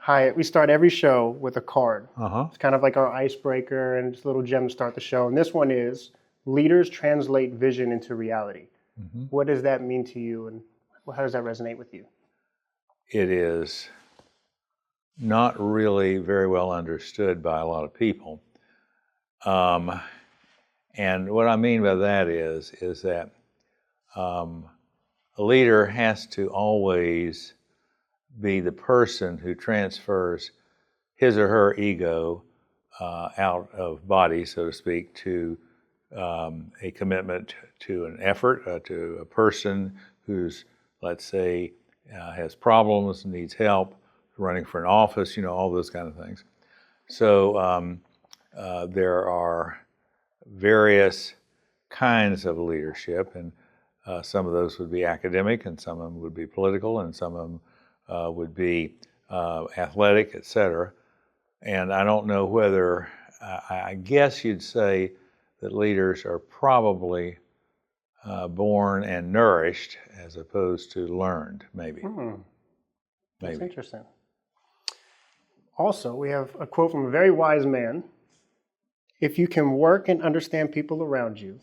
Hyatt, we start every show with a card. Uh-huh. It's kind of like our icebreaker and just a little gem to start the show. And this one is, leaders translate vision into reality. Mm-hmm. What does that mean to you, and how does that resonate with you? It is not really very well understood by a lot of people. And what I mean by that is that a leader has to always be the person who transfers his or her ego out of body, so to speak, to a commitment to an effort, to a person who's, let's say, has problems, needs help, running for an office, all those kind of things. So there are various kinds of leadership, and some of those would be academic, and some of them would be political, and some of them would be athletic, etc. And I don't know whether, I guess you'd say that leaders are probably born and nourished as opposed to learned, maybe. That's interesting. Also, we have a quote from a very wise man. If you can work and understand people around you,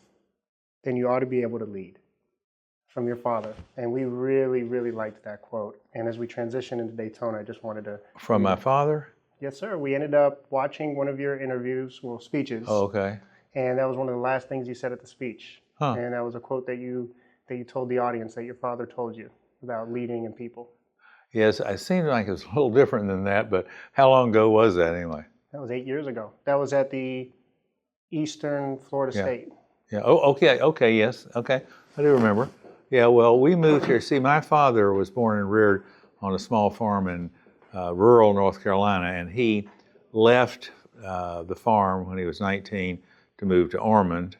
then you ought to be able to lead. From your father. And we really, really liked that quote. And as we transition into Daytona, I just wanted to... From my father? Yes, sir. We ended up watching one of your interviews, speeches. Oh, okay. And that was one of the last things you said at the speech. Huh. And that was a quote that you told the audience that your father told you about leading and people. Yes, it seemed like it was a little different than that, but how long ago was that anyway? That was 8 years ago. That was at the Eastern Florida State. Yeah. Oh, okay, yes. Okay. I do remember. Yeah, well, we moved here. See, my father was born and reared on a small farm in rural North Carolina, and he left the farm when he was 19 to move to Ormond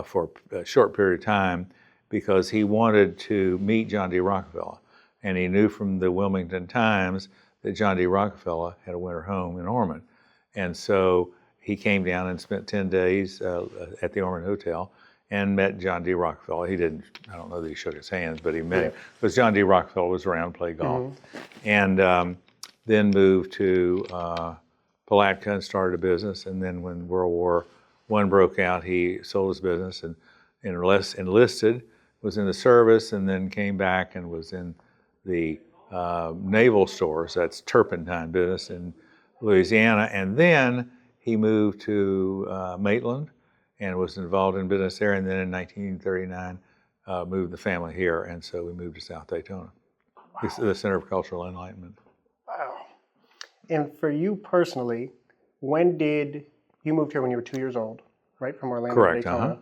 for a short period of time because he wanted to meet John D. Rockefeller. And he knew from the Wilmington Times that John D. Rockefeller had a winter home in Ormond. And so he came down and spent 10 days at the Ormond Hotel and met John D. Rockefeller. He didn't, I don't know that he shook his hands, but he met him. Because John D. Rockefeller was around, played golf. And then moved to Palatka and started a business. And then when World War I broke out, he sold his business and enlisted, was in the service, and then came back and was in the naval stores, that's turpentine business in Louisiana. And then he moved to Maitland and was involved in business there. And then in 1939, moved the family here. And so we moved to South Daytona, the Center of Cultural Enlightenment. Wow. And for you personally, when did you moved here when you were 2 years old, right? From Orlando to Daytona.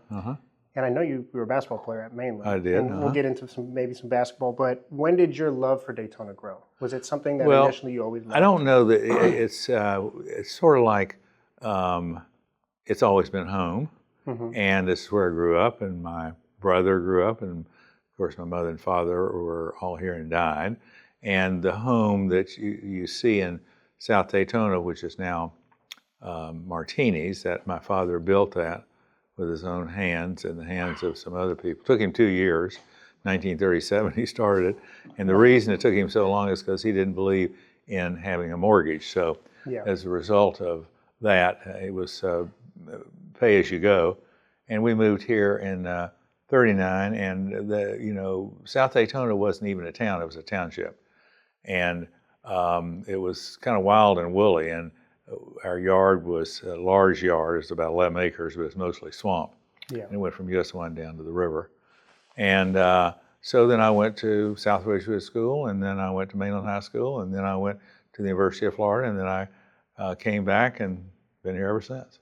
And I know you were a basketball player at Mainland. I did. And we'll get into maybe some basketball, but when did your love for Daytona grow? Was it something that initially you always loved? I don't know that it's sort of like it's always been home. And this is where I grew up, and my brother grew up, and of course my mother and father were all here and died. And the home that you see in South Daytona, which is now Martini's, that my father built that with his own hands and the hands of some other people. It took him 2 years. 1937 he started it. And the reason it took him so long is because he didn't believe in having a mortgage. So as a result of that, it was pay as you go. And we moved here in 39, and South Daytona wasn't even a town, it was a township. And it was kind of wild and woolly, and our yard was a large yard. It was about 11 acres, but it's mostly swamp. And it went from US 1 down to the river. And so then I went to South Ridgewood School, and then I went to Mainland High School, and then I went to the University of Florida, and then I came back and been here ever since.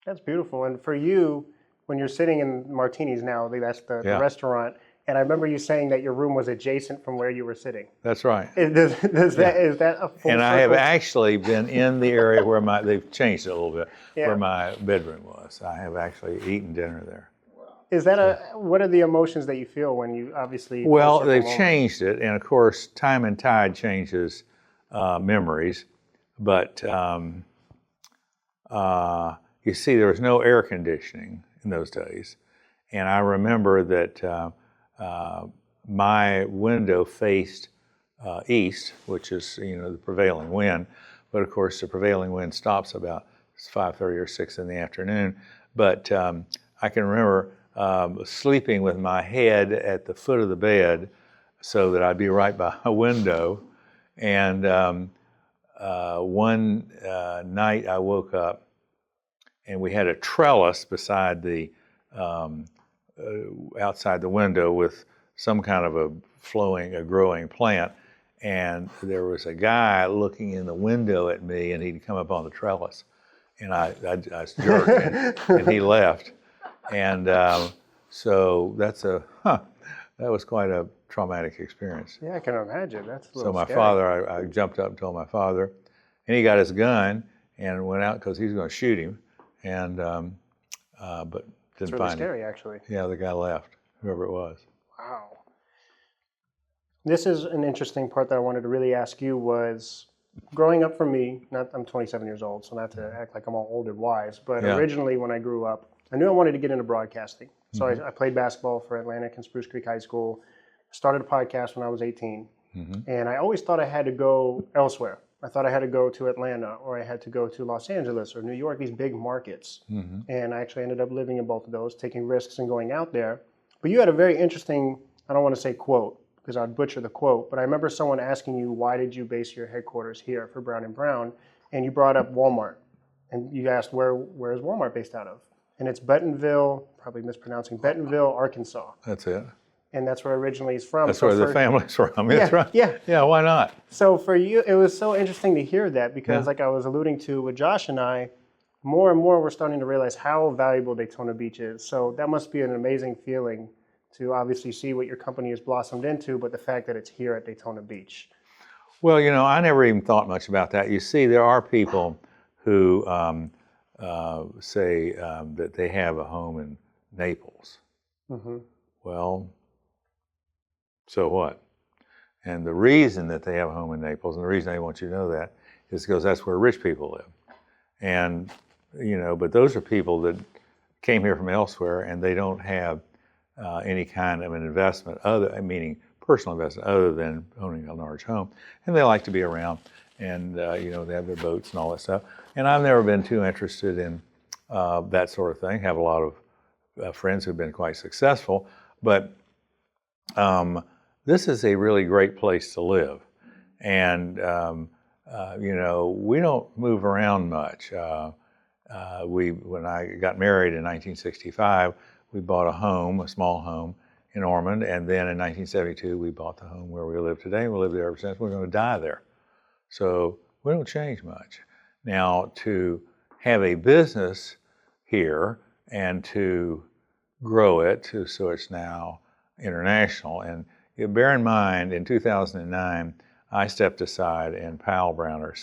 That's beautiful. And for you, when you're sitting in Martini's now, that's the restaurant, and I remember you saying that your room was adjacent from where you were sitting. That's right. Is that a full And circle? I have actually been in the area where they've changed it a little bit, where my bedroom was. I have actually eaten dinner there. Is that what are the emotions that you feel when you obviously... Well, they've changed it, and of course, time and tide changes memories, but you see, there was no air conditioning in those days. And I remember that my window faced east, which is the prevailing wind. But of course, the prevailing wind stops about 5:30 or 6 in the afternoon. But I can remember sleeping with my head at the foot of the bed so that I'd be right by a window. And one night I woke up and we had a trellis beside the outside the window with some kind of a growing plant. And there was a guy looking in the window at me, and he'd come up on the trellis. And I jerked, and he left. And so that was quite a traumatic experience. Yeah, I can imagine. That's a so little my scary. father, I jumped up and told my father, and he got his gun and went out because he was going to shoot him, and but didn't It's really find scary, him. actually. Yeah, the guy left, whoever it was. Wow. This is an interesting part that I wanted to really ask you was, growing up for me, I'm 27 years old, so not to act like I'm all old and wise, but originally when I grew up, I knew I wanted to get into broadcasting. So I played basketball for Atlantic and Spruce Creek High School, started a podcast when I was 18, and I always thought I had to go elsewhere. I thought I had to go to Atlanta, or I had to go to Los Angeles or New York, these big markets. And I actually ended up living in both of those, taking risks and going out there. But you had a very interesting, I don't want to say quote, because I'd butcher the quote, but I remember someone asking you, why did you base your headquarters here for Brown & Brown? And you brought up Walmart. And you asked, where is Walmart based out of? And it's Bentonville, probably mispronouncing, Bentonville, Arkansas. That's it. And that's where originally he's from. That's where the family's from. Yeah, That's right. Yeah, why not? So for you, it was so interesting to hear that because like I was alluding to with Josh and I, more and more we're starting to realize how valuable Daytona Beach is. So that must be an amazing feeling to obviously see what your company has blossomed into, but the fact that it's here at Daytona Beach. Well, I never even thought much about that. You see, there are people who say that they have a home in Naples. Well, so what? And the reason that they have a home in Naples, and the reason I want you to know that, is because that's where rich people live. And, but those are people that came here from elsewhere, and they don't have any kind of an investment, meaning personal investment, other than owning a large home. And they like to be around, and they have their boats and all that stuff. And I've never been too interested in that sort of thing. Have a lot of friends who've been quite successful, but this is a really great place to live. And we don't move around much. When I got married in 1965, we bought a small home in Ormond, and then in 1972 we bought the home where we live today, and we lived there ever since. We're going to die there. So we don't change much. Now, to have a business here and to grow it so it's now international, and bear in mind, in 2009, I stepped aside and Powell Brown, our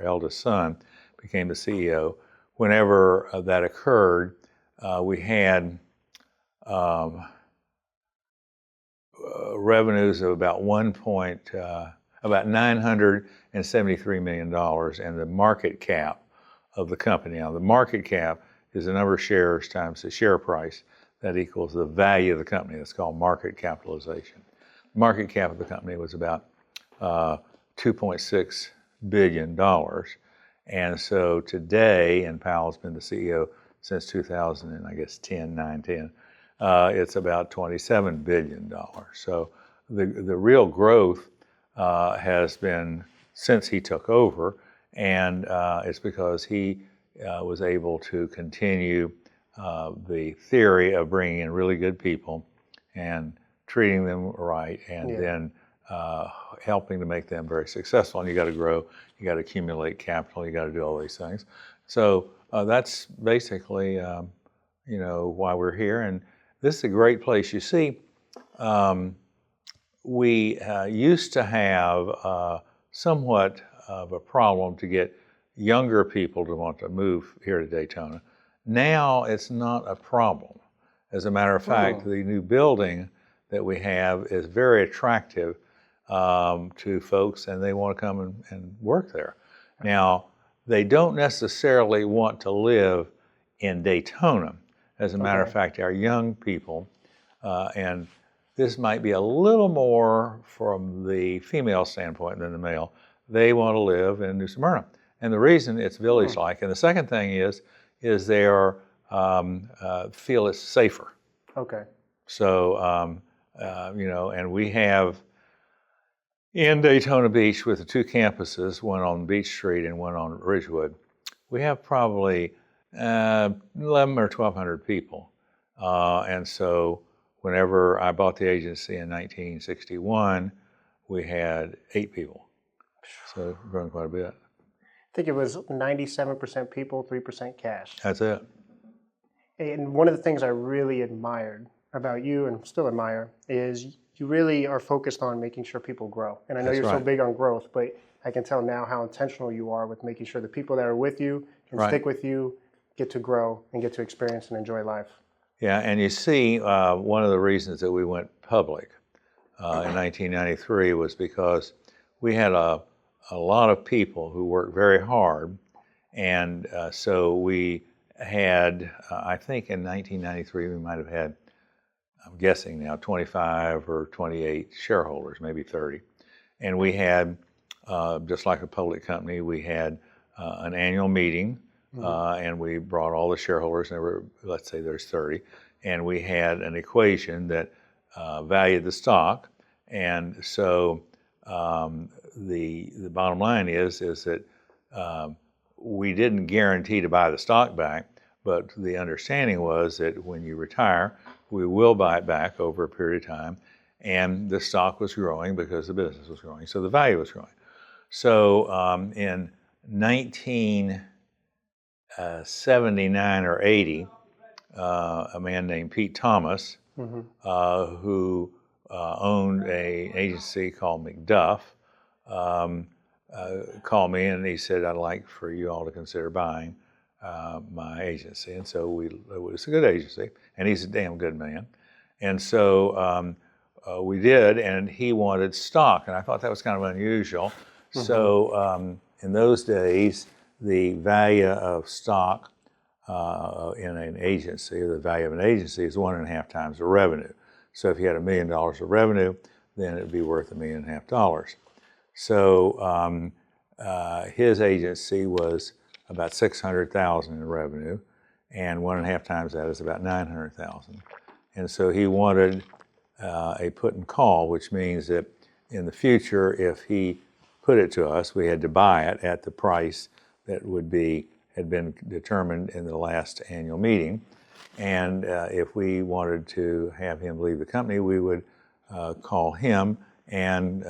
eldest son, became the CEO. Whenever that occurred, we had revenues of about about $973 million, and the market cap of the company. Now, the market cap is the number of shares times the share price. That equals the value of the company. That's called market capitalization. The market cap of the company was about $2.6 billion. And so today, and Powell's been the CEO since 2000, and I guess 10, it's about $27 billion. So the real growth has been since he took over, and it's because he was able to continue the theory of bringing in really good people and treating them right, and then helping to make them very successful. And you got to grow, you got to accumulate capital, you got to do all these things. So that's basically, why we're here. And this is a great place. You see, we used to have somewhat of a problem to get younger people to want to move here to Daytona. Now it's not a problem. As a matter of fact, the new building that we have is very attractive to folks, and they want to come and work there. Now, they don't necessarily want to live in Daytona. As a matter of fact, our young people, and this might be a little more from the female standpoint than the male. They want to live in New Smyrna. And the reason it's village-like, and the second thing is they are feel it's safer. Okay. So, and we have in Daytona Beach with the two campuses, one on Beach Street and one on Ridgewood, we have probably 11 or 1,200 people. And so whenever I bought the agency in 1961, we had 8 people. So it's grown quite a bit. I think it was 97% people, 3% cash. That's it. And one of the things I really admired about you and still admire is you really are focused on making sure people grow. And I know you're so big on growth, but I can tell now how intentional you are with making sure the people that are with you can stick with you, get to grow, and get to experience and enjoy life. Yeah, and you see, one of the reasons that we went public in 1993 was because we had a lot of people who worked very hard, and so we had, I think in 1993 we might have had, I'm guessing now, 25 or 28 shareholders, maybe 30. And we had, just like a public company, we had an annual meeting, and we brought all the shareholders, and there were, let's say there's 30, and we had an equation that valued the stock. And so the bottom line is that we didn't guarantee to buy the stock back, but the understanding was that when you retire, we will buy it back over a period of time. And the stock was growing because the business was growing, so the value was growing. So in 1979 or 80, a man named Pete Thomas, who owned an agency called McDuff, called me and he said, I'd like for you all to consider buying my agency. And so it was a good agency, and he's a damn good man. And so we did, and he wanted stock, and I thought that was kind of unusual. So in those days, the value of stock in an agency, or the value of an agency, is 1.5 times the revenue. So if you had $1 million of revenue, then it'd be worth $1.5 million. So his agency was about $600,000 in revenue, and 1.5 times that is about $900,000. And so he wanted a put and call, which means that in the future, if he put it to us, we had to buy it at the price that had been determined in the last annual meeting. And if we wanted to have him leave the company, we would call him and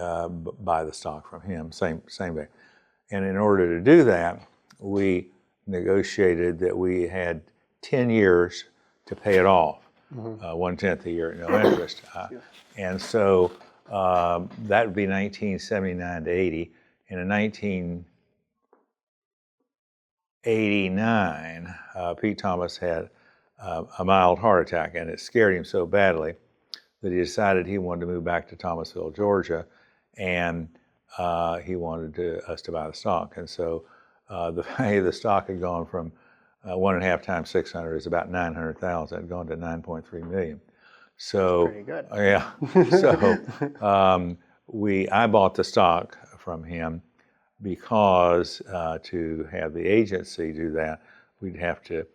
buy the stock from him, same way. And in order to do that, we negotiated that we had 10 years to pay it off, 1/10 a year at no interest. And so that would be 1979 to 80. And in 1989, Pete Thomas had a mild heart attack, and it scared him so badly that he decided he wanted to move back to Thomasville, Georgia, and he wanted us to buy the stock. And so the value of the stock had gone from 1.5 times 600 is about 900,000. It had gone to 9.3 million. So pretty good. Yeah. So I bought the stock from him because to have the agency do that, we'd have to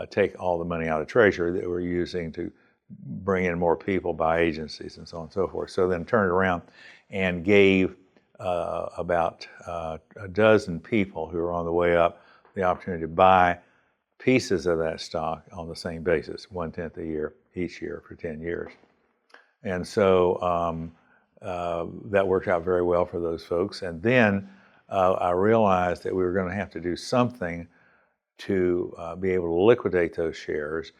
take all the money out of the treasury that we're using to bring in more people, buy agencies, and so on and so forth. So then turned around and gave about a dozen people who were on the way up the opportunity to buy pieces of that stock on the same basis, 1/10 a year each year for 10 years. And so that worked out very well for those folks. And then I realized that we were going to have to do something to be able to liquidate those shares.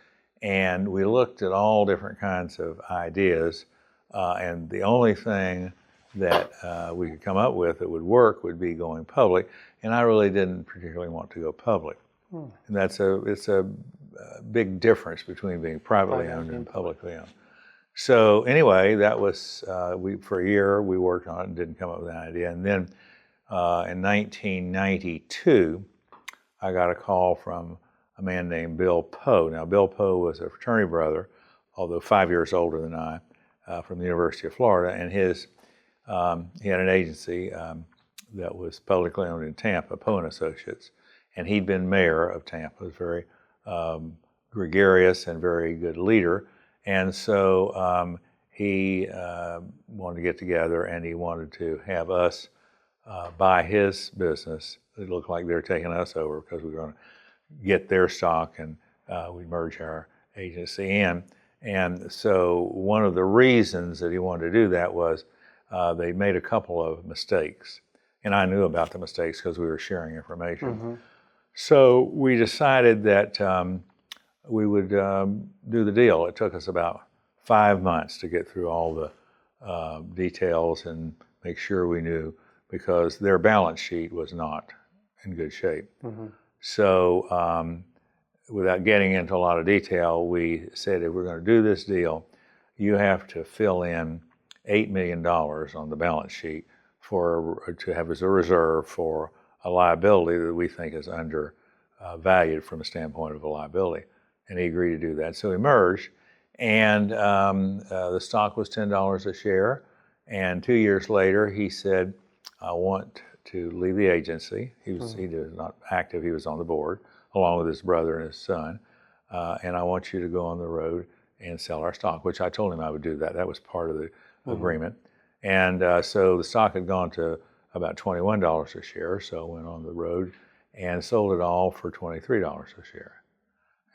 And we looked at all different kinds of ideas, and the only thing that we could come up with that would work would be going public. And I really didn't particularly want to go public. And it's a big difference between being privately owned and publicly owned. So anyway, that was, for a year we worked on it and didn't come up with an idea. And then in 1992, I got a call from a man named Bill Poe. Now, Bill Poe was a fraternity brother, although 5 years older than I. from the University of Florida, and he had an agency that was publicly owned in Tampa, Poe & Associates, and he'd been mayor of Tampa. Was very gregarious and very good leader, and so he wanted to get together, and he wanted to have us buy his business. It looked like they were taking us over because we were going to get their stock, and we'd merge our agency in. And so one of the reasons that he wanted to do that was they made a couple of mistakes. And I knew about the mistakes because we were sharing information. Mm-hmm. So we decided that we would do the deal. It took us about 5 months to get through all the details and make sure we knew, because their balance sheet was not in good shape. Mm-hmm. So without getting into a lot of detail, we said, if we're going to do this deal, you have to fill in $8 million on the balance sheet to have as a reserve for a liability that we think is undervalued from a standpoint of a liability. And he agreed to do that. So we merged, and the stock was $10 a share. And 2 years later, he said, I want to leave the agency. He was not active, he was on the board, along with his brother and his son. And I want you to go on the road and sell our stock, which I told him I would do that. That was part of the agreement. And so the stock had gone to about $21 a share, so I went on the road and sold it all for $23 a share.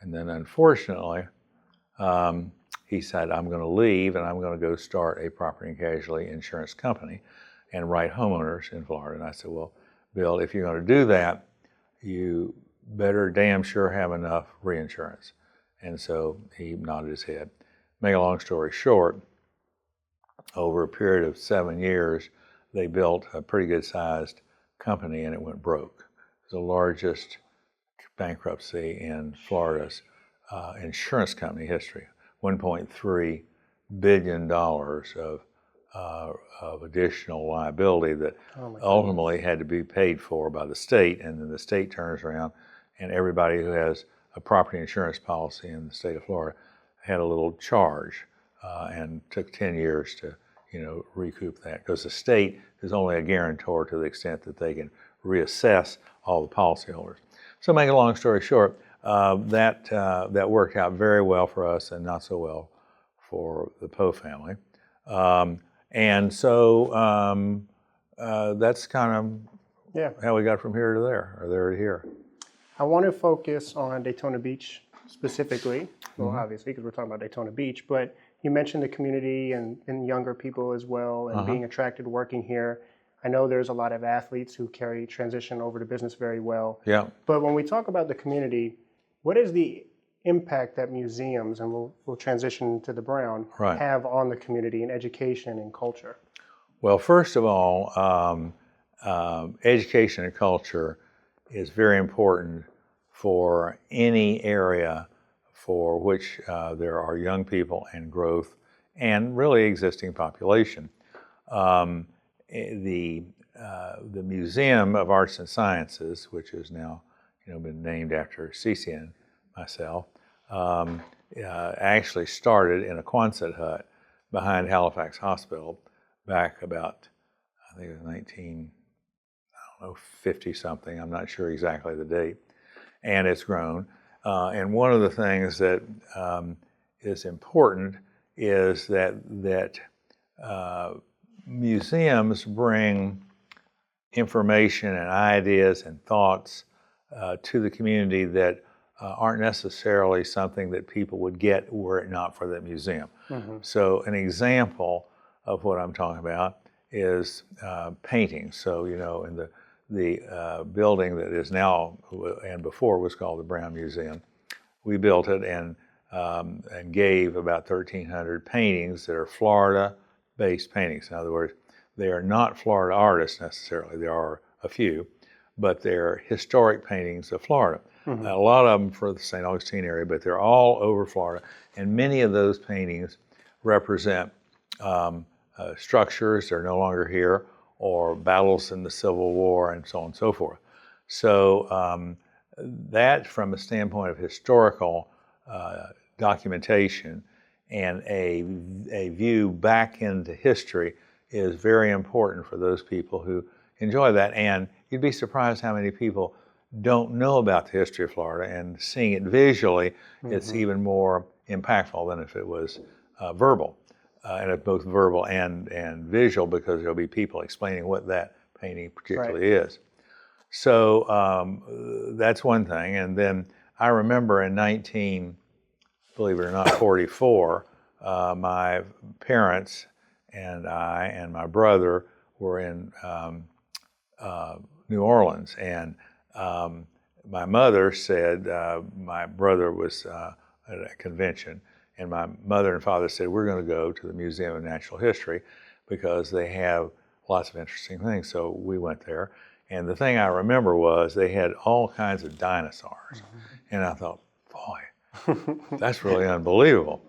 And then unfortunately, he said, I'm going to leave and I'm going to go start a property and casualty insurance company and write homeowners in Florida. And I said, well, Bill, if you're going to do that, you better damn sure have enough reinsurance. And so he nodded his head. Make a long story short, over a period of 7 years, they built a pretty good-sized company, and it went broke. It was the largest bankruptcy in Florida's insurance company history. $1.3 billion of additional liability that ultimately had to be paid for by the state, and then the state turns around, and everybody who has a property insurance policy in the state of Florida had a little charge, and took 10 years to recoup that, because the state is only a guarantor to the extent that they can reassess all the policyholders. So, make a long story short, that worked out very well for us and not so well for the Poe family. And so that's kind of how we got from here to there, or there to here. I want to focus on Daytona Beach specifically, well, obviously, because we're talking about Daytona Beach, but you mentioned the community and younger people as well, and being attracted to working here. I know there's a lot of athletes who transition over to business very well. Yeah. But when we talk about the community, what is the impact that museums, and we'll transition to the Brown, have on the community in education and culture? Well, first of all, education and culture is very important for any area for which there are young people and growth and really existing population. The Museum of Arts and Sciences, which has now been named after CCN, myself, actually started in a Quonset hut behind Halifax Hospital back about, I think it was 50 something, I'm not sure exactly the date, and it's grown. And one of the things that is important is that museums bring information and ideas and thoughts to the community that aren't necessarily something that people would get were it not for the museum. So an example of what I'm talking about is painting. So, in the building that is now, and before was called the Brown Museum, we built it and gave about 1,300 paintings that are Florida-based paintings. In other words, they are not Florida artists necessarily. There are a few, but they're historic paintings of Florida. A lot of them for the St. Augustine area, but they're all over Florida. And many of those paintings represent structures that are no longer here, or battles in the Civil War, and so on and so forth. So that, from a standpoint of historical documentation, and a view back into history is very important for those people who enjoy that. And you'd be surprised how many people don't know about the history of Florida, and seeing it visually, it's even more impactful than if it was verbal. And it's both verbal and visual, because there'll be people explaining what that painting particularly is. So that's one thing. And then I remember in believe it or not, 44, my parents and I and my brother were in New Orleans, and my mother said, my brother was at a convention, and my mother and father said, we're going to go to the Museum of Natural History because they have lots of interesting things. So we went there, and the thing I remember was they had all kinds of dinosaurs, and I thought, boy, that's really unbelievable.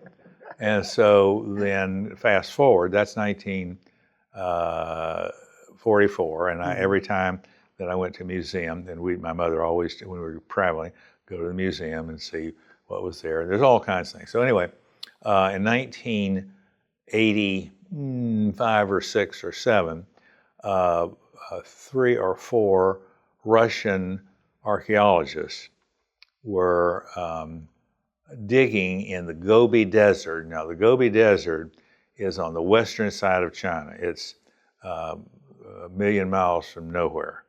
And so then fast forward, that's 1944, and every time that I went to a museum, and my mother always, when we were traveling, go to the museum and see what was there. There's all kinds of things. So anyway, in 1985 or 6 or 7, 3 or 4 Russian archaeologists were digging in the Gobi Desert. Now, the Gobi Desert is on the western side of China. It's a million miles from nowhere.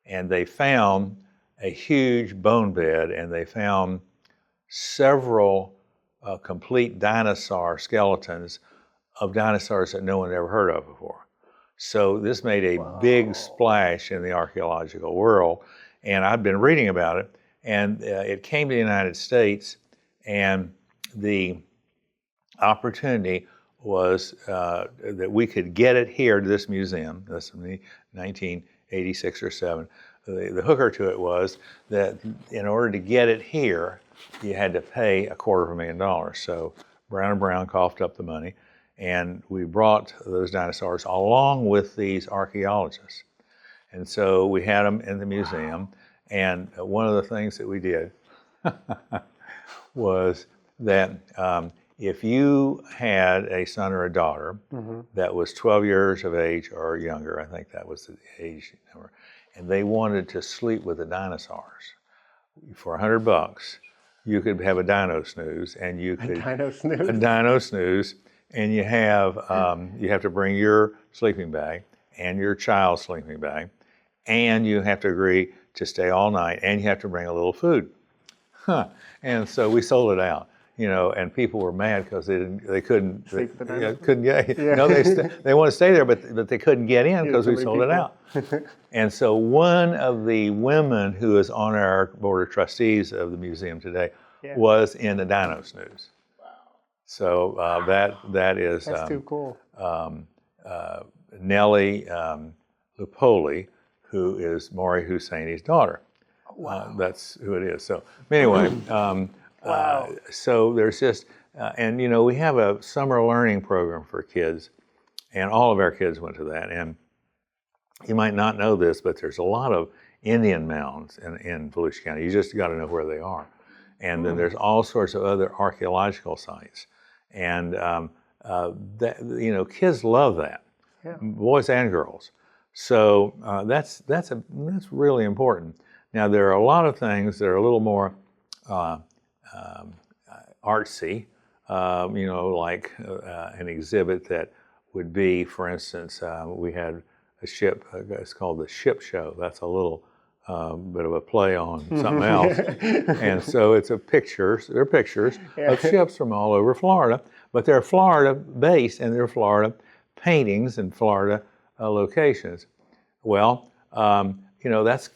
And they found a huge bone bed, and they found several complete dinosaur skeletons of dinosaurs that no one had ever heard of before. So this made a big splash in the archaeological world, and I've been reading about it, and it came to the United States, and the opportunity was that we could get it here to this museum. That's in 1986 or 7. The hooker to it was that in order to get it here, you had to pay $250,000. So Brown & Brown coughed up the money, and we brought those dinosaurs along with these archaeologists. And so we had them in the museum, and one of the things that we did was that if you had a son or a daughter that was 12 years of age or younger, I think that was the age number, and they wanted to sleep with the dinosaurs, for $100, you could have a dino snooze, and you could a dino snooze, and you have to bring your sleeping bag and your child's sleeping bag, and you have to agree to stay all night, and you have to bring a little food. And so we sold it out, and people were mad because they couldn't get, they want to stay there, but they couldn't get in because we sold it out. And so one of the women who is on our board of trustees of the museum today was in the dino snooze. Wow. So that is that's too cool. Nellie Lupoli, who is Maury Husseini's daughter. Wow. That's who it is. So anyway, wow. So there's just, and we have a summer learning program for kids, and all of our kids went to that. And you might not know this, but there's a lot of Indian mounds in Volusia County. You just got to know where they are. And then there's all sorts of other archaeological sites. And kids love that, boys and girls. So that's really important. Now, there are a lot of things that are a little more artsy, like an exhibit that would be, for instance, we had a ship, it's called the Ship Show. That's a little bit of a play on something else. And so it's they're pictures of ships from all over Florida, but they're Florida-based, and they're Florida paintings and Florida locations. Well, that's,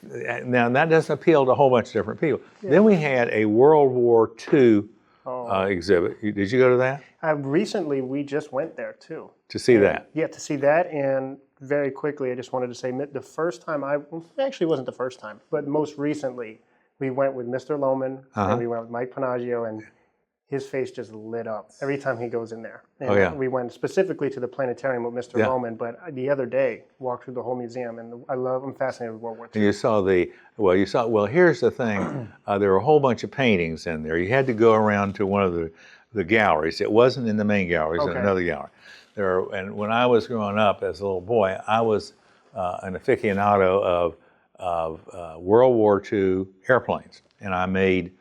now that doesn't appeal to a whole bunch of different people. Then we had a World War II exhibit. Did you go to that? Recently, we just went there too. To see that? Yeah, to see that. And very quickly, I just wanted to say the first time actually wasn't the first time, but most recently, we went with Mr. Loman, and we went with Mike Panaggio, and his face just lit up every time he goes in there. And we went specifically to the planetarium with Mr. Loman, but the other day walked through the whole museum, and I'm fascinated with World War II. And you saw well, here's the thing. There were a whole bunch of paintings in there. You had to go around to one of the the galleries. It wasn't in the main galleries, in Okay. another gallery. And when I was growing up as a little boy, I was an aficionado of World War II airplanes, and I made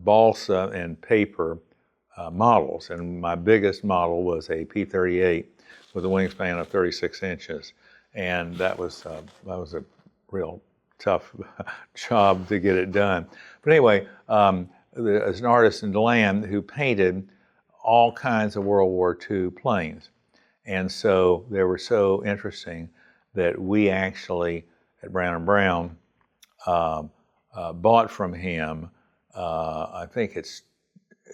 balsa and paper models. And my biggest model was a P-38 with a wingspan of 36 inches, and that was a real tough job to get it done. But anyway, there's an artist in DeLand who painted all kinds of World War II planes. And so they were so interesting that we actually, at Brown & Brown, bought from him, I think it's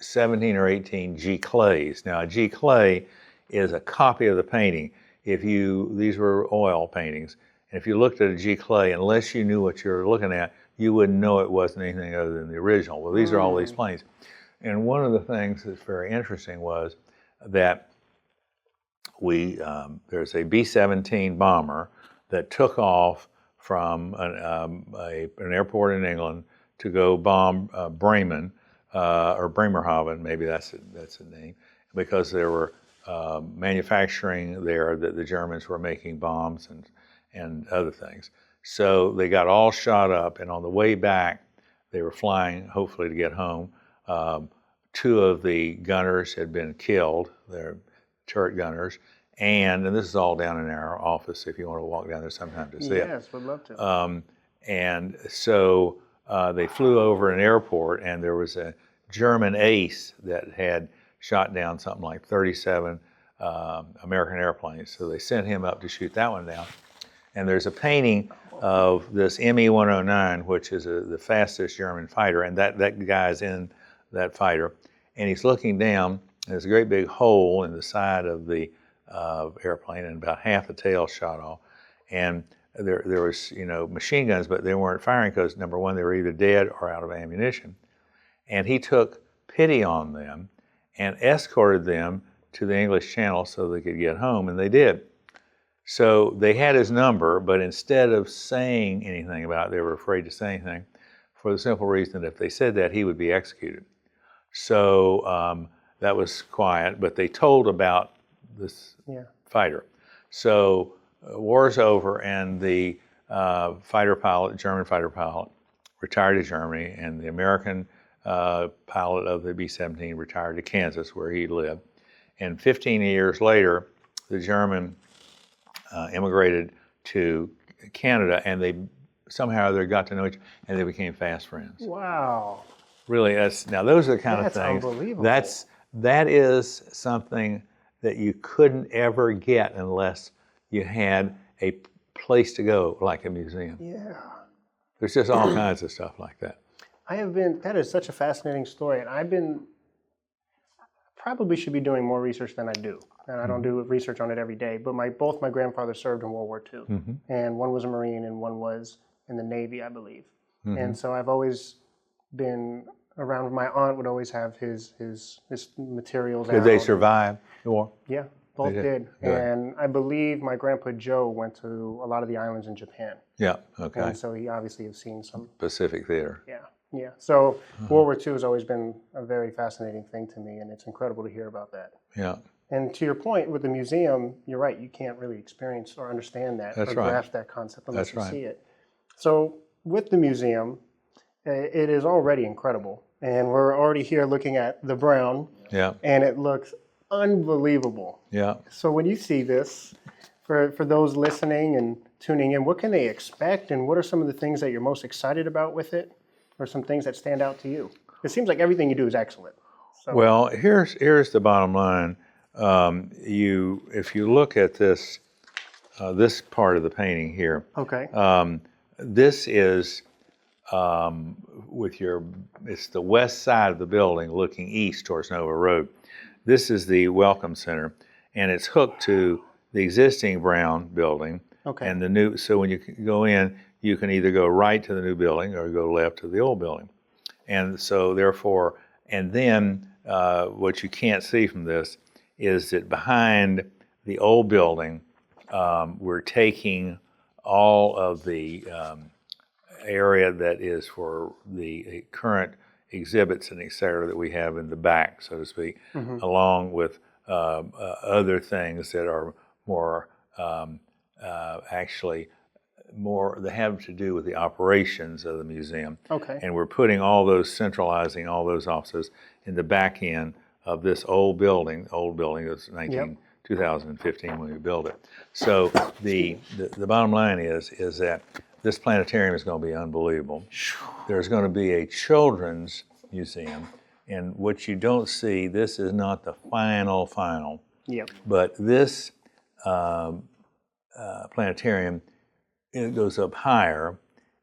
17 or 18 G clays. Now, a G clay is a copy of the painting. These were oil paintings, and if you looked at a G clay, unless you knew what you were looking at, you wouldn't know it wasn't anything other than the original. Well, these are all these planes. And one of the things that's very interesting was that there's a B-17 bomber that took off from an airport in England to go bomb Bremen, or Bremerhaven, maybe that's the name, because there were manufacturing there that the Germans were making bombs and other things. So they got all shot up, and on the way back, they were flying, hopefully to get home. Two of the gunners had been killed, they're turret gunners, and this is all down in our office if you want to walk down there sometime to see it. Yes, would love to. And so they flew over an airport, and there was a German ace that had shot down something like 37 American airplanes. So they sent him up to shoot that one down. And there's a painting of this Me-109, which is the fastest German fighter, and that guy's in that fighter. And he's looking down, and there's a great big hole in the side of the airplane, and about half the tail shot off. And there was, machine guns, but they weren't firing because, number one, they were either dead or out of ammunition. And he took pity on them and escorted them to the English Channel so they could get home, and they did. So they had his number, but instead of saying anything about it, they were afraid to say anything, for the simple reason that if they said that, he would be executed. So that was quiet, but they told about this fighter. So war's over, and the German fighter pilot, retired to Germany, and the American pilot of the B-17 retired to Kansas, where he lived. And 15 years later, the German immigrated to Canada, and they got to know each other, and they became fast friends. Wow. Really, now those are the kind of things. Unbelievable. That is something that you couldn't ever get unless you had a place to go, like a museum. Yeah. There's just all kinds of stuff like that. That is such a fascinating story, and probably should be doing more research than I do. And I don't do research on it every day, but both my grandfathers served in World War II. Mm-hmm. And one was a Marine and one was in the Navy, I believe. Mm-hmm. And so I've always been around. My aunt would always have his materials out. Did they survive the war? Yeah, both did. And I believe my grandpa Joe went to a lot of the islands in Japan. Yeah, okay. And so he obviously has seen some. Pacific Theater. Yeah. So World War II has always been a very fascinating thing to me, and it's incredible to hear about that. Yeah. And to your point with the museum, you're right. You can't really experience or understand that or grasp that concept unless you see it. So with the museum, it is already incredible. And we're already here looking at the Brown. Yeah. And it looks unbelievable. Yeah. So when you see this, for those listening and tuning in, what can they expect? And what are some of the things that you're most excited about with it? Or some things that stand out to you? It seems like everything you do is excellent. So. Well, here's the bottom line. If you look at this part of the painting here. Okay. This is it's the west side of the building looking east towards Nova Road. This is the Welcome Center, and it's hooked to the existing Brown building. Okay. And the new. So when you go in, you can either go right to the new building or go left to the old building. And so therefore, and then what you can't see from this is that behind the old building, we're taking all of the area that is for the current exhibits and et cetera that we have in the back, so to speak, along with other things that are more actually more that have to do with the operations of the museum. Okay. And we're putting all those, centralizing all those offices in the back end of this old building. That's 2015 when we built it. So the bottom line is that this planetarium is going to be unbelievable. There's going to be a children's museum, and what you don't see, this is not the final, Yep. but this planetarium, it goes up higher,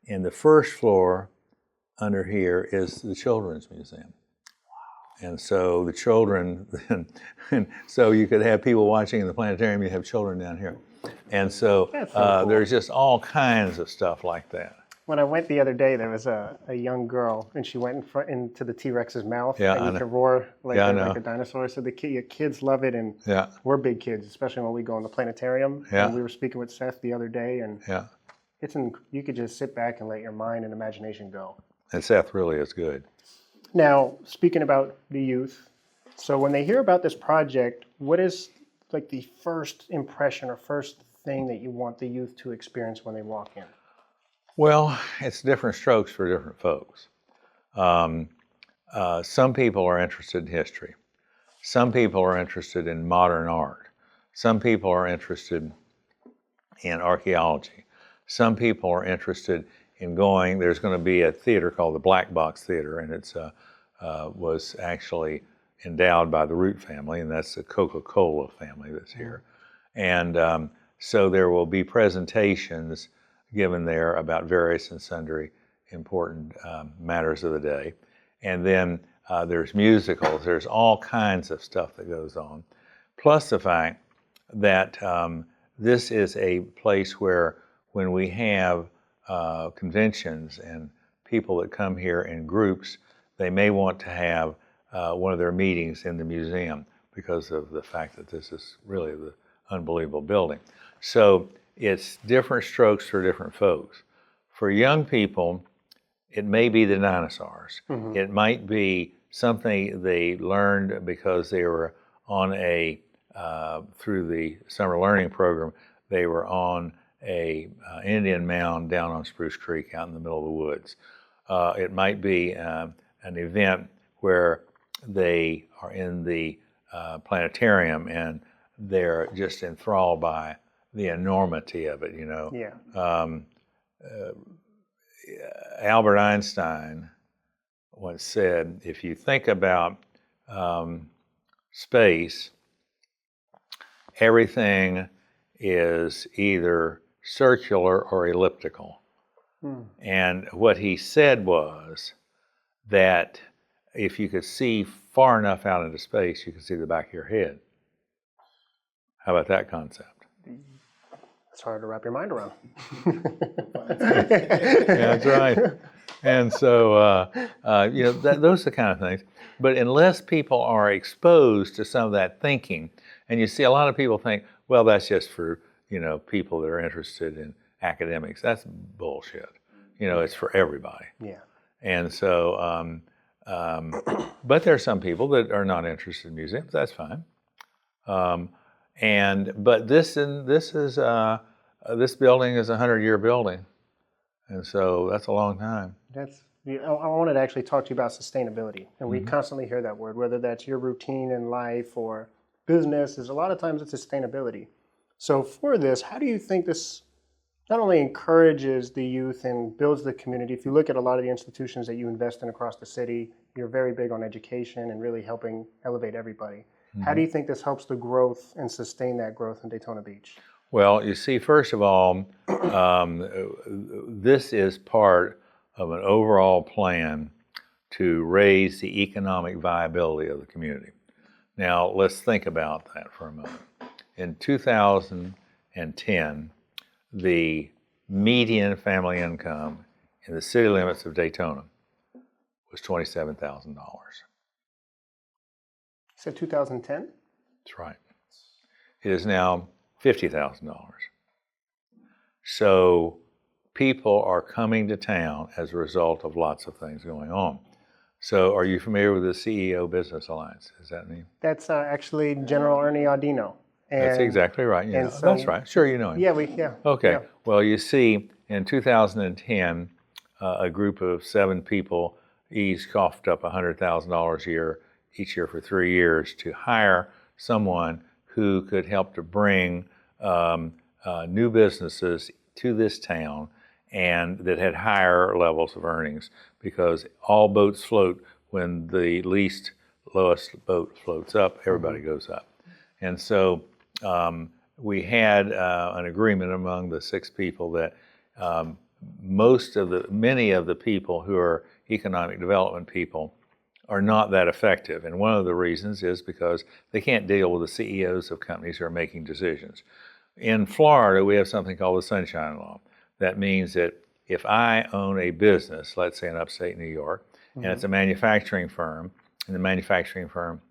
and the first floor under here is the children's museum. And so the children, and so you could have people watching in the planetarium, you have children down here. And so cool. there's just all kinds of stuff like that. When I went the other day, there was a young girl, and she went into the T-Rex's mouth, Yeah, and I you know. could roar like, Yeah, I like know. a dinosaur. So the kids love it, and Yeah, we're big kids, especially when we go in the planetarium. Yeah. And we were speaking with Seth the other day, and yeah. you could just sit back and let your mind and imagination go. And Seth really is good. Now, speaking about the youth, so when they hear about this project, what is like the first impression or first thing that you want the youth to experience when they walk in? Well, it's different strokes for different folks. Some people are interested in history. Some people are interested in modern art. Some people are interested in archaeology. Some people are interested in going, there's going to be a theater called the Black Box Theater, and it's was actually endowed by the Root family, and that's the Coca-Cola family that's here. And so there will be presentations given there about various and sundry important matters of the day. And then there's musicals, there's all kinds of stuff that goes on. Plus the fact that this is a place where when we have conventions and people that come here in groups, they may want to have one of their meetings in the museum because of the fact that this is really the unbelievable building. So it's different strokes for different folks. For young people, it may be the dinosaurs. It might be something they learned because they were on through the summer learning program, they were on a Indian mound down on Spruce Creek out in the middle of the woods. It might be an event where they are in the planetarium and they're just enthralled by the enormity of it, you know. Yeah. Albert Einstein once said, if you think about space, everything is either circular or elliptical. And what he said was that if you could see far enough out into space, you could see the back of your head. How about that concept? It's hard to wrap your mind around. Yeah, that's right. And so, you know, those are the kind of things. But unless people are exposed to some of that thinking, and you see a lot of people think, well, that's just for, you know, people that are interested in academics. That's bullshit. You know, it's for everybody. Yeah. And so, but there are some people that are not interested in museums. That's fine. But this building is a 100-year building, and so that's a long time. I wanted to actually talk to you about sustainability, and we constantly hear that word, whether that's your routine in life or business. Is a lot of times it's sustainability. So for this, how do you think this not only encourages the youth and builds the community? If you look at a lot of the institutions that you invest in across the city, you're very big on education and really helping elevate everybody. How do you think this helps the growth and sustain that growth in Daytona Beach? Well, you see, first of all, this is part of an overall plan to raise the economic viability of the community. Now, let's think about that for a moment. In 2010, the median family income in the city limits of Daytona was $27,000. You said 2010? That's right. It is now $50,000. So people are coming to town as a result of lots of things going on. So are you familiar with the CEO Business Alliance? Does that mean? That's actually General Ernie Audino. That's exactly right. You know. so- That's right. Sure, you know him. Yeah. Okay. Yeah. Well, you see, in 2010, a group of 7 people each coughed up $100,000 each year for 3 years to hire someone who could help to bring new businesses to this town and that had higher levels of earnings, because all boats float. When the lowest boat floats up, everybody goes up. And so we had an agreement among the 6 people that many of the people who are economic development people are not that effective. And one of the reasons is because they can't deal with the CEOs of companies who are making decisions. In Florida, we have something called the Sunshine Law. That means that if I own a business, let's say in upstate New York, and it's a manufacturing firm, and the manufacturing firm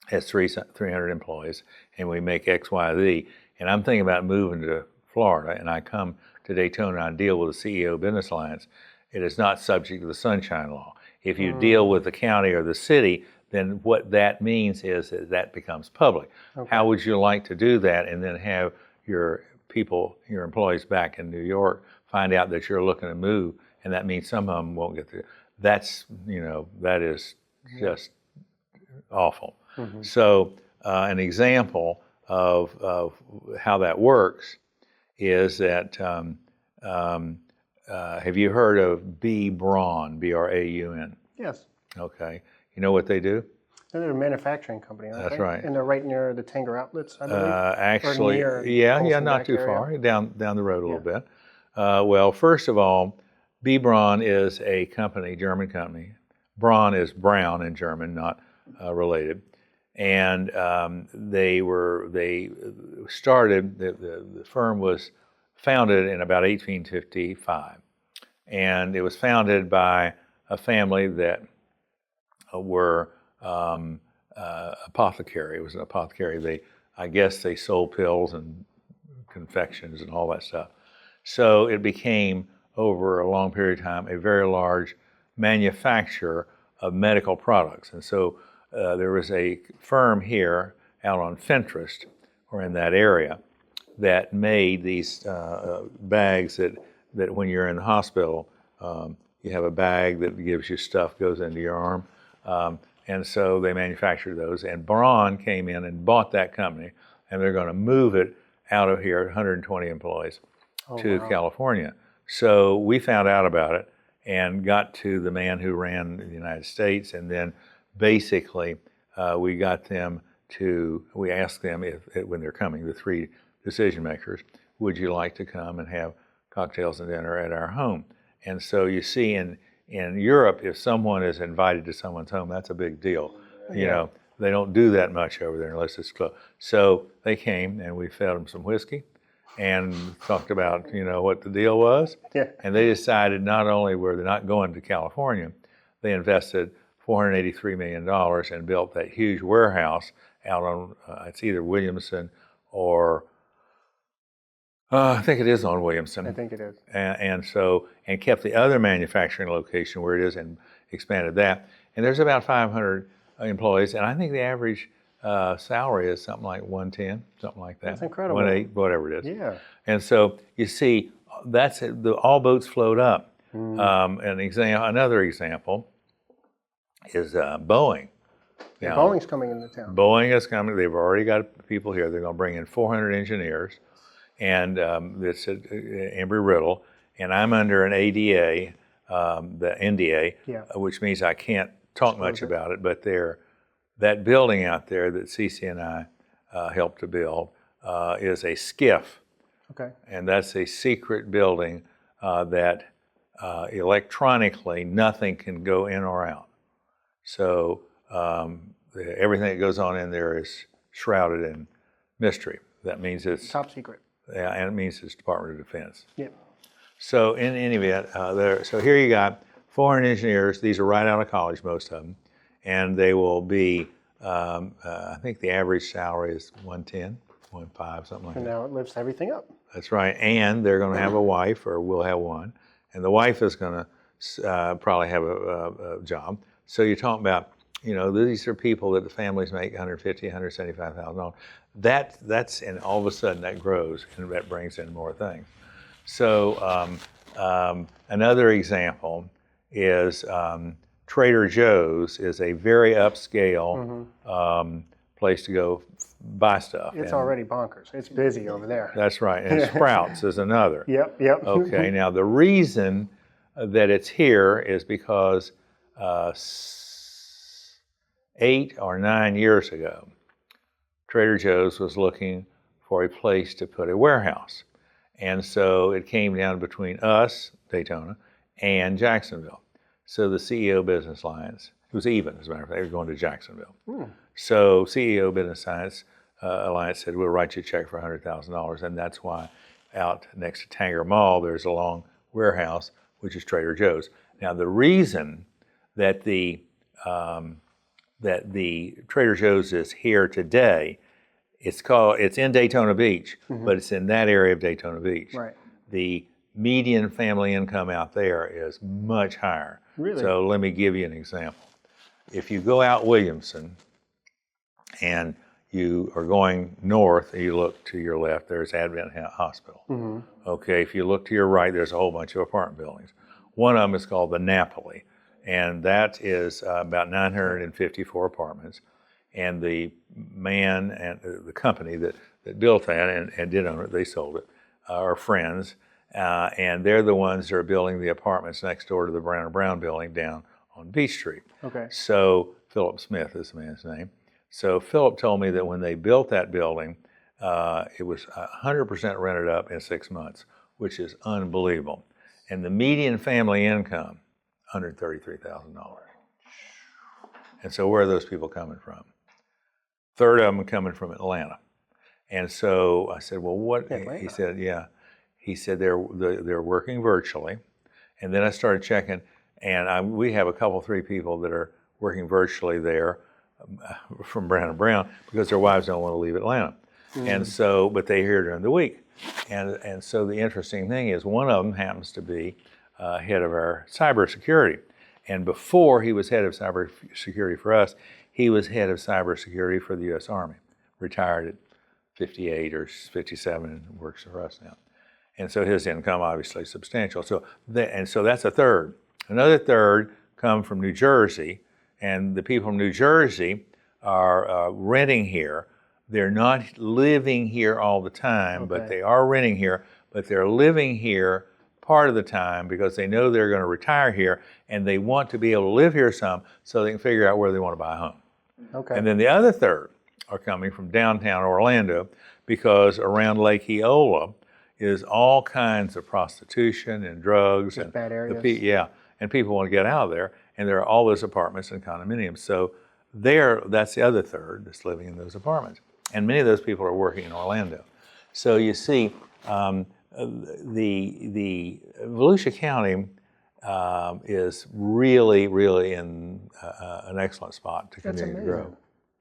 has 300 employees, and we make X, Y, Z, and I'm thinking about moving to Florida, and I come to Daytona and I deal with the CEO Business Alliance, it is not subject to the Sunshine Law. If you deal with the county or the city, then what that means is that becomes public. Okay. How would you like to do that and then have your employees back in New York find out that you're looking to move, and that means some of them won't get through? That is just awful. So an example of how that works is that, have you heard of B. Braun, B-R-A-U-N? Yes. Okay. You know what they do? They're a manufacturing company, aren't That's they? right. And they're right near the Tanger outlets, I believe? Actually, not too far, down the road a little bit. Well, first of all, B. Braun is a company, German company. Braun is brown in German, not related. And the firm was founded in about 1855. And it was founded by a family that were apothecary. It was an apothecary. I guess they sold pills and confections and all that stuff. So it became, over a long period of time, a very large manufacturer of medical products. And so there was a firm here out on Fentress, or in that area, that made these bags that when you're in the hospital, you have a bag that gives you stuff, goes into your arm. And so they manufactured those. And Braun came in and bought that company, and they're going to move it out of here, 120 employees, to California. So we found out about it and got to the man who ran the United States, and then basically we asked them if when they're coming, the 3 decision makers, would you like to come and have cocktails and dinner at our home? And so you see in Europe, if someone is invited to someone's home, that's a big deal. You know, they don't do that much over there unless it's close. So they came and we fed them some whiskey and talked about, what the deal was. Yeah. And they decided not only were they not going to California, they invested $483 million and built that huge warehouse out on, it's either Williamson or, I think it is on Williamson. I think it is. And kept the other manufacturing location where it is and expanded that. And there's about 500 employees, and I think the average salary is something like 110, something like that. That's incredible. 1.8, whatever it is. Yeah. And so you see, that's it. All boats float up. Another example is Boeing. Now, Boeing's coming into town. Boeing is coming. They've already got people here. They're going to bring in 400 engineers, and it's at Embry-Riddle, and I'm under an ADA, the NDA, which means I can't talk much about it, but that building out there that CC and I helped to build is a SCIF. Okay. And that's a secret building that electronically nothing can go in or out. So everything that goes on in there is shrouded in mystery. That means it's top secret. Yeah, and it means it's Department of Defense. Yep. So in any event, so here you got 400 engineers. These are right out of college, most of them, and they will be. I think the average salary is 110, 1.5, something like that. And now it lifts everything up. That's right, and they're going to have a wife, or will have one, and the wife is going to probably have a job. So you're talking about, these are people that the families make $150,000, $175,000. That's and all of a sudden that grows and that brings in more things. So another example is Trader Joe's is a very upscale place to go buy stuff. It's already bonkers. It's busy over there. That's right. And Sprouts is another. Yep. Okay. Now the reason that it's here is because 8 or 9 years ago, Trader Joe's was looking for a place to put a warehouse. And so it came down between us, Daytona, and Jacksonville. So the CEO Business Alliance, it was even, as a matter of fact, they were going to Jacksonville. So CEO Business Alliance said, we'll write you a check for $100,000. And that's why out next to Tanger Mall, there's a long warehouse, which is Trader Joe's. Now, the reason that the Trader Joe's is here today, it's in Daytona Beach, but it's in that area of Daytona Beach. Right. The median family income out there is much higher. Really? So let me give you an example. If you go out Williamson and you are going north and you look to your left, there's Advent Hospital. Okay, if you look to your right, there's a whole bunch of apartment buildings. One of them is called the Napoli, and that is about 954 apartments. And the man and the company that built that and did own it, they sold it, are friends. And they're the ones that are building the apartments next door to the Brown building down on Beach Street. Okay. So Philip Smith is the man's name. So Philip told me that when they built that building, it was 100% rented up in 6 months, which is unbelievable. And the median family income, $133,000. And so where are those people coming from? Third of them are coming from Atlanta. And so I said, well, what? Atlanta? He said, yeah. He said they're working virtually. And then I started checking, and we have a couple, 3 people that are working virtually there from Brown & Brown because their wives don't want to leave Atlanta. And so, but they're here during the week. And so the interesting thing is one of them happens to be head of our cybersecurity. And before he was head of cybersecurity for us, he was head of cybersecurity for the U.S. Army, retired at 58 or 57 and works for us now. And so his income obviously is substantial. So that's a third. Another third come from New Jersey, and the people from New Jersey are renting here. They're not living here all the time, but they are renting here, but they're living here part of the time because they know they're going to retire here and they want to be able to live here some so they can figure out where they want to buy a home. Okay. And then the other third are coming from downtown Orlando because around Lake Eola is all kinds of prostitution and drugs. Just and bad areas. And people want to get out of there, and there are all those apartments and condominiums. So that's the other third that's living in those apartments. And many of those people are working in Orlando. So you see, the Volusia County is really, really in an excellent spot to continue to grow.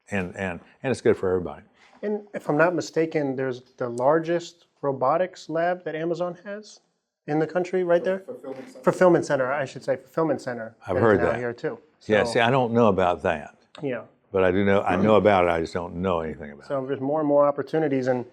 And it's good for everybody. And if I'm not mistaken, there's the largest robotics lab that Amazon has in the country, right there? Fulfillment center, I should say. Fulfillment center. I've heard that. Here too. Yeah, see, I don't know about that. Yeah. But I know about it, I just don't know anything about it. So there's more and more opportunities, and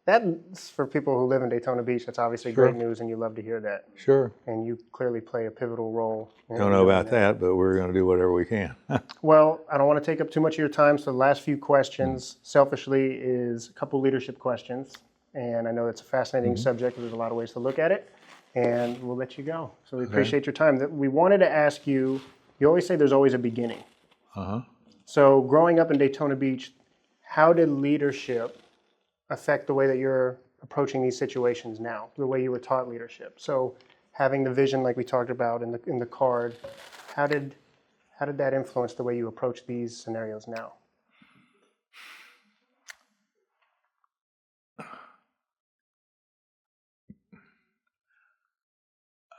that's for people who live in Daytona Beach. That's obviously great news, and you love to hear that. Sure. And you clearly play a pivotal role. Don't know about that, but we're going to do whatever we can. Well, I don't want to take up too much of your time, so the last few questions, selfishly, is a couple leadership questions. And I know it's a fascinating subject. There's a lot of ways to look at it, and we'll let you go. So we appreciate your time. We wanted to ask you, you always say there's always a beginning. So growing up in Daytona Beach, how did leadership affect the way that you're approaching these situations now, the way you were taught leadership? So having the vision like we talked about in the card, how did that influence the way you approach these scenarios now?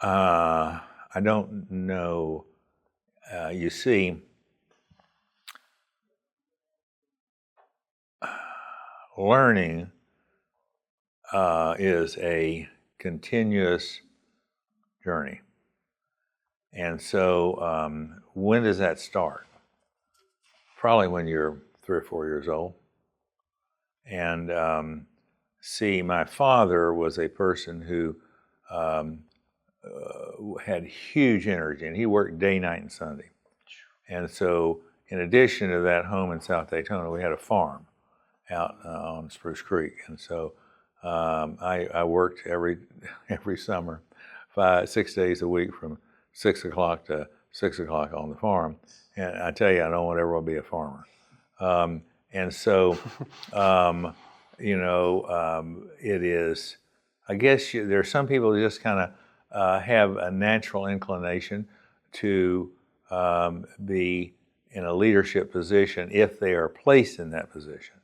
I don't know. You see, learning is a continuous journey. And so when does that start? Probably when you're 3 or 4 years old. And see, my father was a person who had huge energy, and he worked day, night, and Sunday. And so in addition to that home in South Daytona, we had a farm out on Spruce Creek. And so I worked every summer, 6 days a week from 6 o'clock to 6 o'clock on the farm. And I tell you, I don't ever want to be a farmer. And so, it is, I guess there are some people who just kind of have a natural inclination to be in a leadership position if they are placed in that position.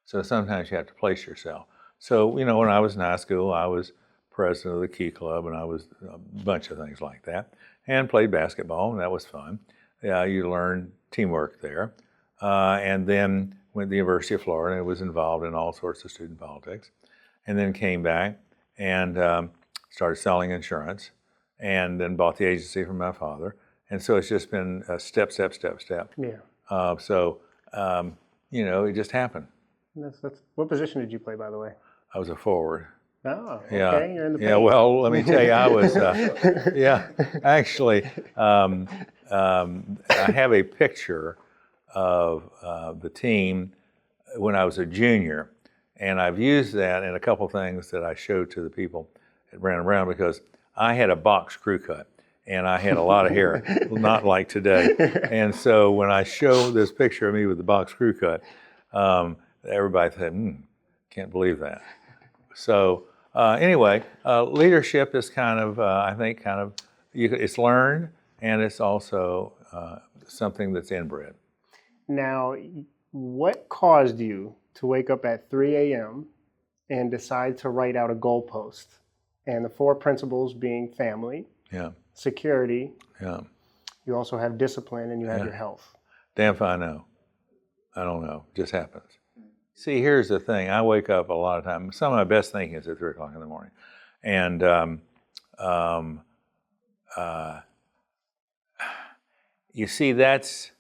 So sometimes you have to place yourself. So, when I was in high school, I was president of the Key Club, and I was a bunch of things like that, and played basketball, and that was fun. You learn teamwork there. And then went to the University of Florida and was involved in all sorts of student politics. And then came back and started selling insurance, and then bought the agency from my father. And so it's just been a step. Yeah. It just happened. What position did you play, by the way? I was a forward. Oh, okay. Yeah. You're in the Yeah, paint. well, let me tell you, I was, actually, I have a picture of the team when I was a junior, and I've used that in a couple things that I showed to the people at Brown & Brown, because I had a box crew cut, and I had a lot of hair, not like today. And so when I show this picture of me with the box crew cut, everybody said, can't believe that. So anyway, leadership is kind of, I think, it's learned, and it's also something that's inbred. Now, what caused you to wake up at 3 a.m. and decide to write out a goalpost? And the 4 principles being family, security, you also have discipline, and you have your health. Damn if I know. I don't know. It just happens. See, here's the thing. I wake up a lot of times. Some of my best thinking is at 3 o'clock in the morning. And you see, that's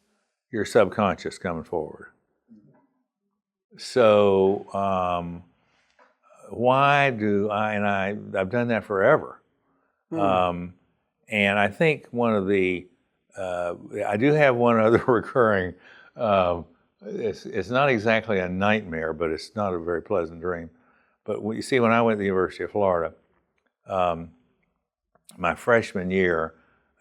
your subconscious coming forward. So why do I've done that forever. And I think one of the, I do have one other recurring, it's not exactly a nightmare, but it's not a very pleasant dream. But you see, when I went to the University of Florida, my freshman year,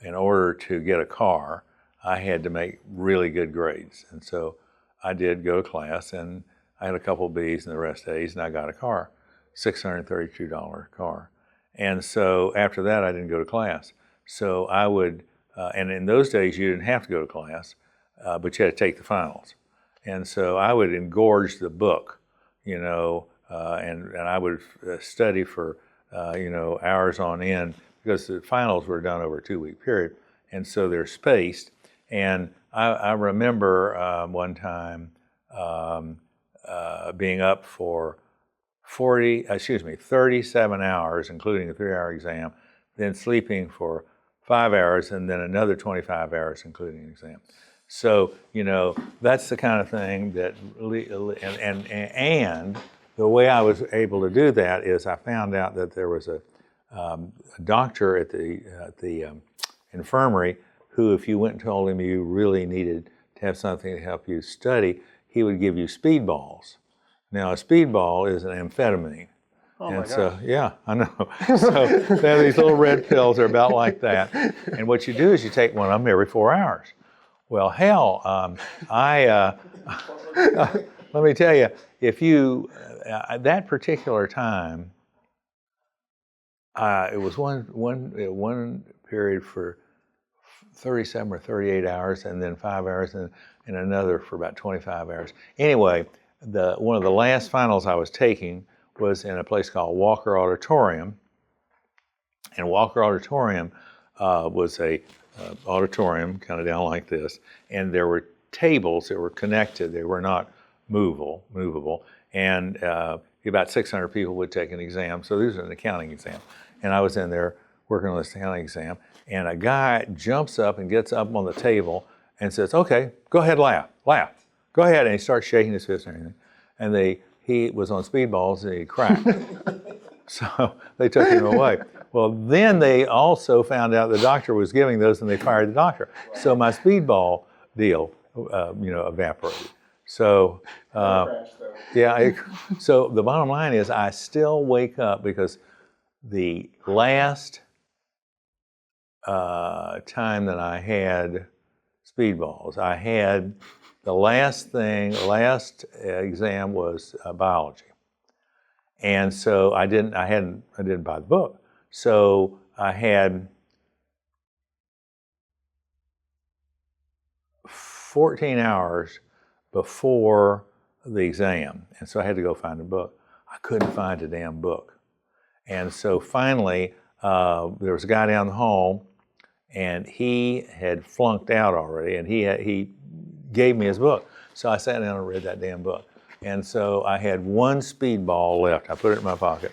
in order to get a car, I had to make really good grades. And so I did go to class, and I had a couple B's and the rest A's, and I got a car, $632 car. And so after that, I didn't go to class. So I would, and in those days, you didn't have to go to class, but you had to take the finals. And so I would engorge the book, and I would study for, hours on end, because the finals were done over a 2-week period. And so they're spaced. And I remember one time being up for 37 hours, including a 3-hour exam, then sleeping for 5 hours, and then another 25 hours, including an exam. So, that's the kind of thing that, and the way I was able to do that is I found out that there was a doctor at the infirmary who, if you went and told him you really needed to have something to help you study, he would give you speedballs. Now, a speedball is an amphetamine. Oh, and my so, gosh. yeah, I know. So they have these little red pills. They're about like that. And what you do is you take one of them every 4 hours. Well, hell, let me tell you, if you, that particular time, it was one period for 37 or 38 hours, and then 5 hours, and another for about 25 hours. Anyway, one of the last finals I was taking was in a place called Walker Auditorium. And Walker Auditorium was a auditorium kind of down like this, and there were tables that were connected. They were not movable, and about 600 people would take an exam. So this was an accounting exam, and I was in there working on this accounting exam, and a guy jumps up and gets up on the table and says, "Okay, go ahead, laugh, go ahead," and he starts shaking his fist and everything. And he was on speedballs and he cracked. So they took him away. Well, then they also found out the doctor was giving those, and they fired the doctor. So my speedball deal, evaporated. So, so the bottom line is, I still wake up because the last time that I had speedballs, the last exam was biology. And so I didn't buy the book. So I had 14 hours before the exam, and so I had to go find a book. I couldn't find a damn book. And so finally, there was a guy down the hall, and he had flunked out already, and he gave me his book. So I sat down and read that damn book. And so I had one speedball left. I put it in my pocket,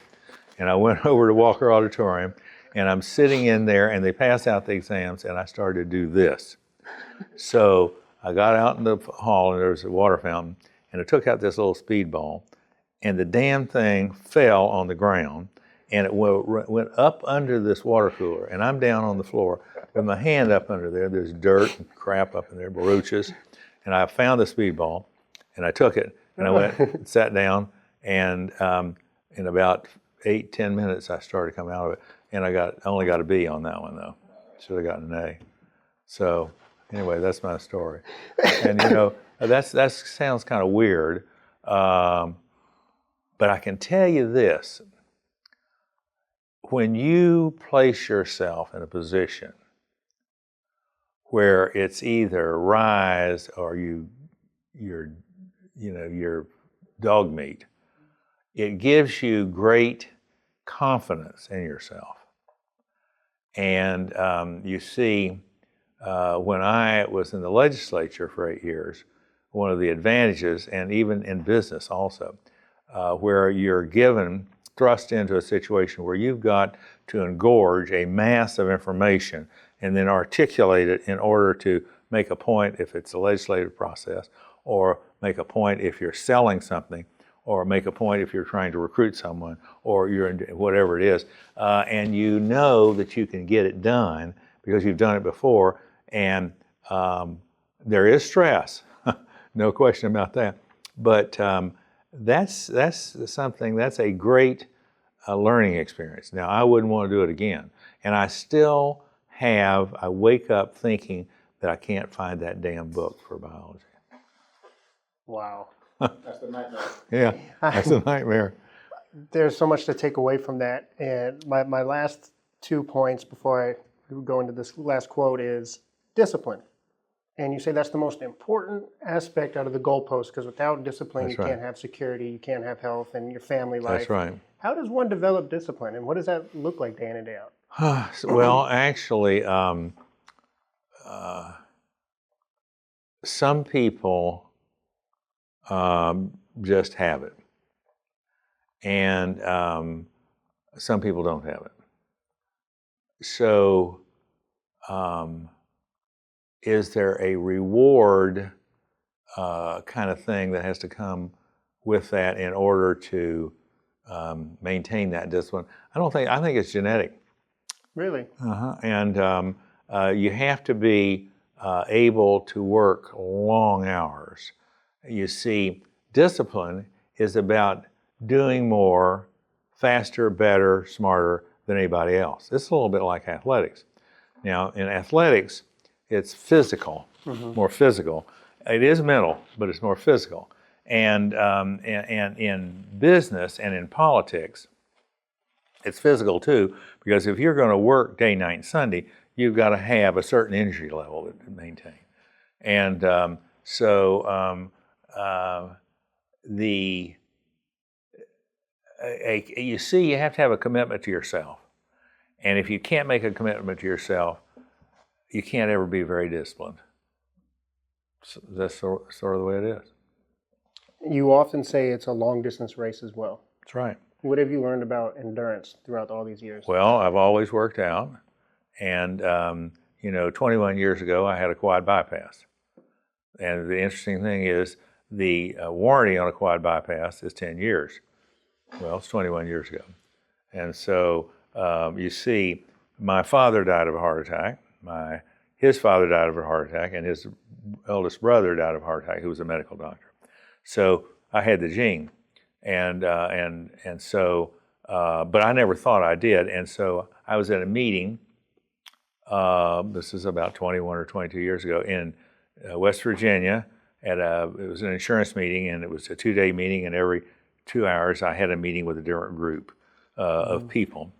and I went over to Walker Auditorium, and I'm sitting in there, and they pass out the exams, and I started to do this. So I got out in the hall, and there was a water fountain, and I took out this little speedball, and the damn thing fell on the ground, and it went up under this water cooler, and I'm down on the floor with my hand up under there. There's dirt and crap up in there, baruches, and I found the speedball, and I took it, and I went and sat down, and in about 8-10 minutes, I started coming out of it, and I only got a B on that one, though. Should have gotten an A. So anyway, that's my story. And that sounds kind of weird, but I can tell you this. When you place yourself in a position where it's either rise or you're dog meat, it gives you great confidence in yourself. And you see, when I was in the legislature for 8 years, one of the advantages, and even in business also, where you're thrust into a situation where you've got to engorge a mass of information and then articulate it in order to make a point if it's a legislative process, or make a point if you're selling something, or make a point if you're trying to recruit someone, or whatever it is. And you know that you can get it done because you've done it before, and there is stress, no question about that. But that's a great learning experience. Now, I wouldn't want to do it again. And I wake up thinking that I can't find that damn book for biology. Wow. That's the nightmare. Yeah, that's a nightmare. There's so much to take away from that. And my last 2 points before I go into this last quote is discipline. And you say that's the most important aspect out of the goalpost, because without discipline, That's you right. can't have security, you can't have health and your family life. That's right. How does one develop discipline, and what does that look like day in and day out? Well, actually, some people just have it, and some people don't have it. So, is there a reward kind of thing that has to come with that in order to maintain that discipline? I think it's genetic. Really? And you have to be able to work long hours. You see, discipline is about doing more, faster, better, smarter than anybody else. It's a little bit like athletics. Now, in athletics, it's physical, more physical. It is mental, but it's more physical. And in business and in politics, it's physical too, because if you're going to work day, night, and Sunday, you've got to have a certain energy level to maintain. And you see, you have to have a commitment to yourself. And if you can't make a commitment to yourself, you can't ever be very disciplined. So that's sort of the way it is. You often say it's a long distance race as well. That's right. What have you learned about endurance throughout all these years? Well, I've always worked out, and 21 years ago I had a quad bypass. And the interesting thing is the warranty on a quad bypass is 10 years. Well, it's 21 years ago. And so you see, my father died of a heart attack. His father died of a heart attack, and his eldest brother died of a heart attack, who was a medical doctor. So I had the gene. And so, but I never thought I did. And so I was at a meeting, this is about 21 or 22 years ago, in West Virginia. It was an insurance meeting, and it was a 2-day meeting, and every 2 hours I had a meeting with a different group of people.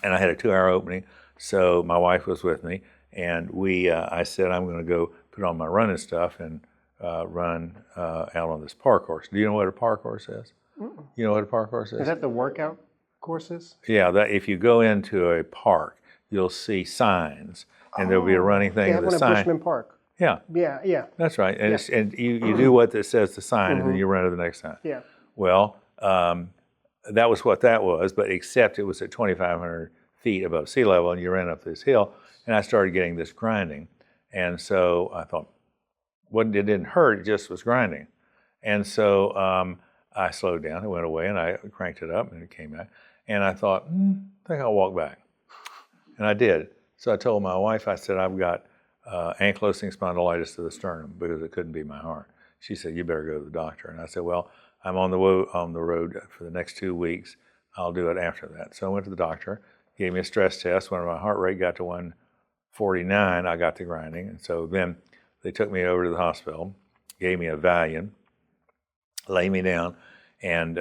And I had a 2-hour opening, so my wife was with me, and I said, I'm going to go put on my running stuff and run out on this park course. Do you know what a park course is? Mm-mm. You know what a park course is? Is that the workout courses? Yeah, if you go into a park, you'll see signs, and there'll be a running thing with a sign. Bushman Park. Yeah. Yeah. That's right. And, and you do what that says the sign, and then you run to the next sign. Yeah. Well, that was what that was, but except it was at 2,500 feet above sea level, and you ran up this hill, and I started getting this grinding. And so I thought, it didn't hurt, it just was grinding. And so I slowed down, it went away, and I cranked it up, and it came back. And I thought, I think I'll walk back. And I did. So I told my wife, I said, I've got ankylosing spondylitis to the sternum because it couldn't be my heart. She said, you better go to the doctor. And I said, well, I'm on the road for the next 2 weeks. I'll do it after that. So I went to the doctor, gave me a stress test. When my heart rate got to 149, I got the grinding. And so then they took me over to the hospital, gave me a Valium, laid me down, and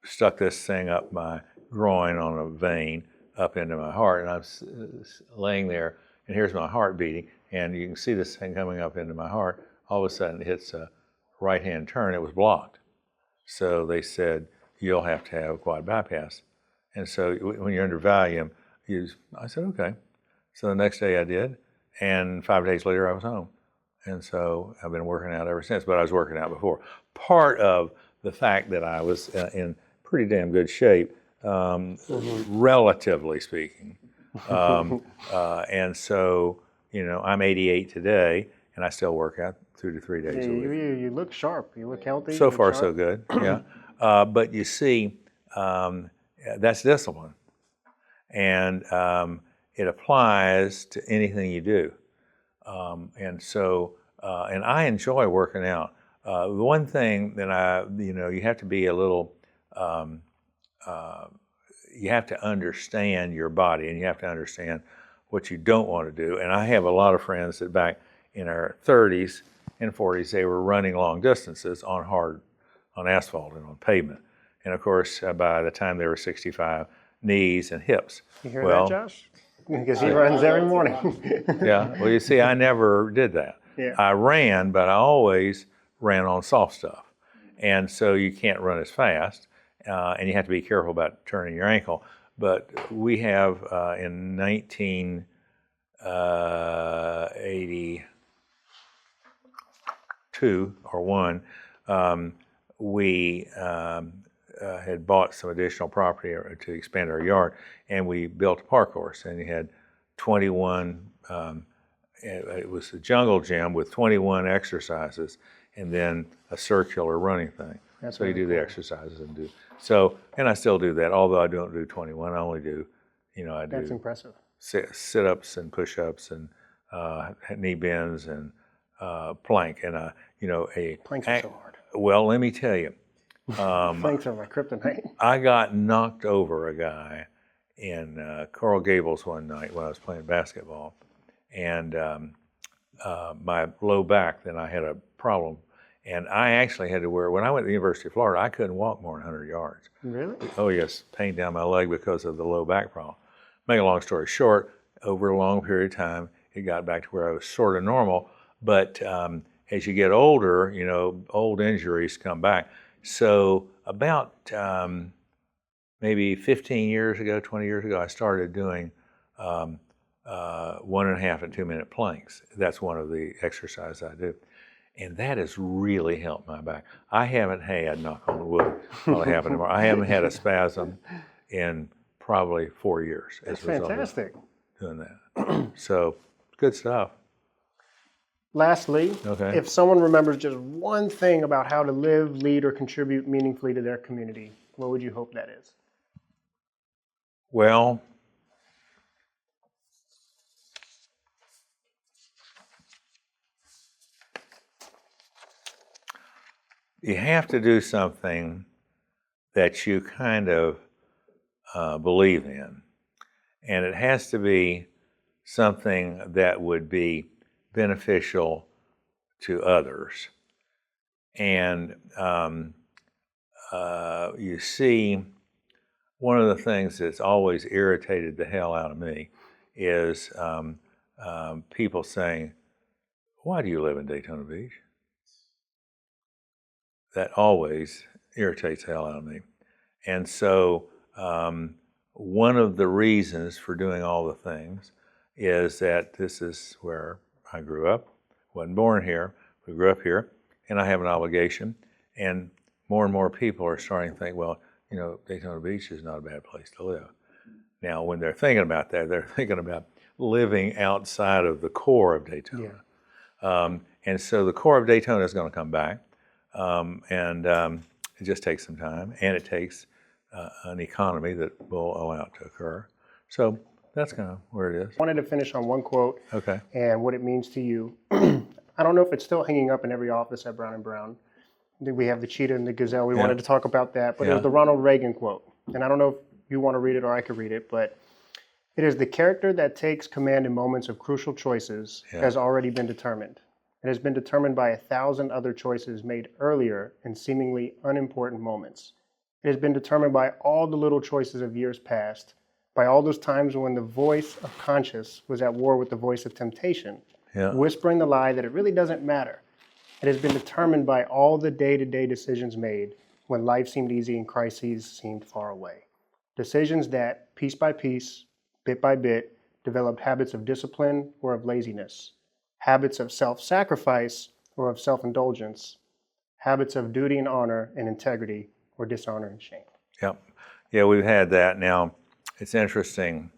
stuck this thing up my groin on a vein up into my heart. And I'm laying there, and here's my heart beating, and you can see this thing coming up into my heart. All of a sudden, it hits a right-hand turn. It was blocked. So they said, you'll have to have a quad bypass. And so when you're under Valium, I said, okay. So the next day I did, and 5 days later I was home. And so I've been working out ever since, but I was working out before. Part of the fact that I was in pretty damn good shape, relatively speaking. And so, I'm 88 today, and I still work out 2 to 3 days a week. You look sharp. You look healthy. So far, so good. Yeah. But you see, that's discipline, and it applies to anything you do. And so, and I enjoy working out. The one thing that you have to be a little, you have to understand your body, and you have to understand what you don't want to do. And I have a lot of friends that back in our 30s and 40s, they were running long distances on asphalt and on pavement. And of course, by the time they were 65, knees and hips. You hear that, Josh? Because he runs every morning. Yeah, well, you see, I never did that. Yeah. I ran, but I always ran on soft stuff. And so you can't run as fast, and you have to be careful about turning your ankle. But we have, in 1982 or 1, we had bought some additional property to expand our yard, and we built a park course, and it had 21, it was a jungle gym with 21 exercises, and then a circular running thing. That's so really you do the cool. exercises and and I still do that, although I don't do 21, I only do, I do That's impressive. sit-ups and push-ups and knee bends and plank, and Planks are so hard. Well, let me tell you, Planks are my kryptonite. I got knocked over a guy in Coral Gables one night when I was playing basketball, and my low back, then I had a problem, and I actually had to when I went to the University of Florida, I couldn't walk more than 100 yards. Really? Oh yes, pain down my leg because of the low back problem. Make a long story short, over a long period of time, it got back to where I was sort of normal, but as you get older, old injuries come back. So about maybe 15 years ago, 20 years ago, I started doing 1.5 and 2 minute planks. That's one of the exercises I do. And that has really helped my back. I haven't had, knock on wood, probably happen tomorrow, I haven't had a spasm in probably 4 years as That's a result fantastic. of doing that. So, good stuff. Lastly, Okay. if someone remembers just one thing about how to live, lead, or contribute meaningfully to their community, what would you hope that is? Well, you have to do something that you kind of believe in. And it has to be something that would be beneficial to others. And you see, one of the things that's always irritated the hell out of me is people saying, "Why do you live in Daytona Beach?" That always irritates the hell out of me. And so one of the reasons for doing all the things is that this is where I grew up, wasn't born here, we grew up here, and I have an obligation. And more people are starting to think, well, you know, Daytona Beach is not a bad place to live. Now, when they're thinking about that, they're thinking about living outside of the core of Daytona. Yeah. And so the core of Daytona is going to come back. It just takes some time, and it takes an economy that will allow it to occur. So that's kind of where it is. I wanted to finish on one quote Okay. and what it means to you. I don't know if it's still hanging up in every office at Brown & Brown. We have the cheetah and the gazelle. We wanted to talk about that, but it was the Ronald Reagan quote. And I don't know if you want to read it or I could read it, but it is: "The character that takes command in moments of crucial choices has already been determined. It has been determined by 1,000 other choices made earlier in seemingly unimportant moments. It has been determined by all the little choices of years past, by all those times when the voice of conscience was at war with the voice of temptation, whispering the lie that it really doesn't matter. It has been determined by all the day-to-day decisions made when life seemed easy and crises seemed far away. Decisions that, piece by piece, bit by bit, developed habits of discipline or of laziness, habits of self-sacrifice or of self-indulgence, habits of duty and honor and integrity or dishonor and shame." Yep. Yeah, we've had that. Now, it's interesting.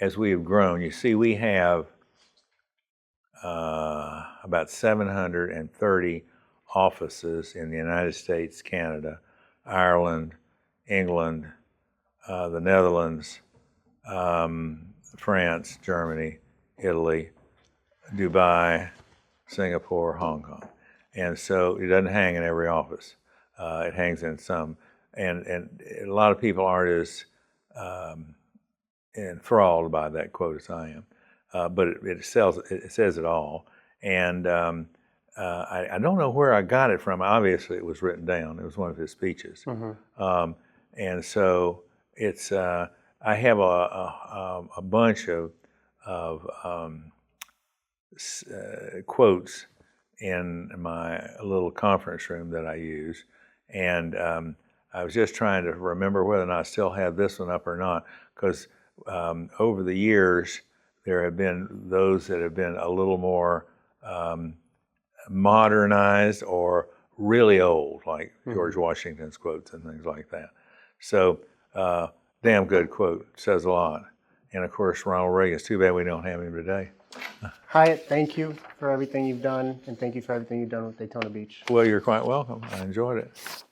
As we have grown, you see, we have about 730 offices in the United States, Canada, Ireland, England, the Netherlands, France, Germany, Italy, Dubai, Singapore, Hong Kong. And so it doesn't hang in every office. It hangs in some. And a lot of people aren't as enthralled by that quote as I am. But it says it all. And I don't know where I got it from. Obviously, it was written down. It was one of his speeches. And so it's I have a bunch of quotes in my little conference room that I use, and I was just trying to remember whether or not I still have this one up or not, because over the years there have been those that have been a little more modernized or really old, like George Washington's quotes and things like that. So damn good quote, says a lot. And of course, Ronald Reagan. It's too bad we don't have him today. Hyatt, thank you for everything you've done, and thank you for everything you've done with Daytona Beach. Well, you're quite welcome. I enjoyed it.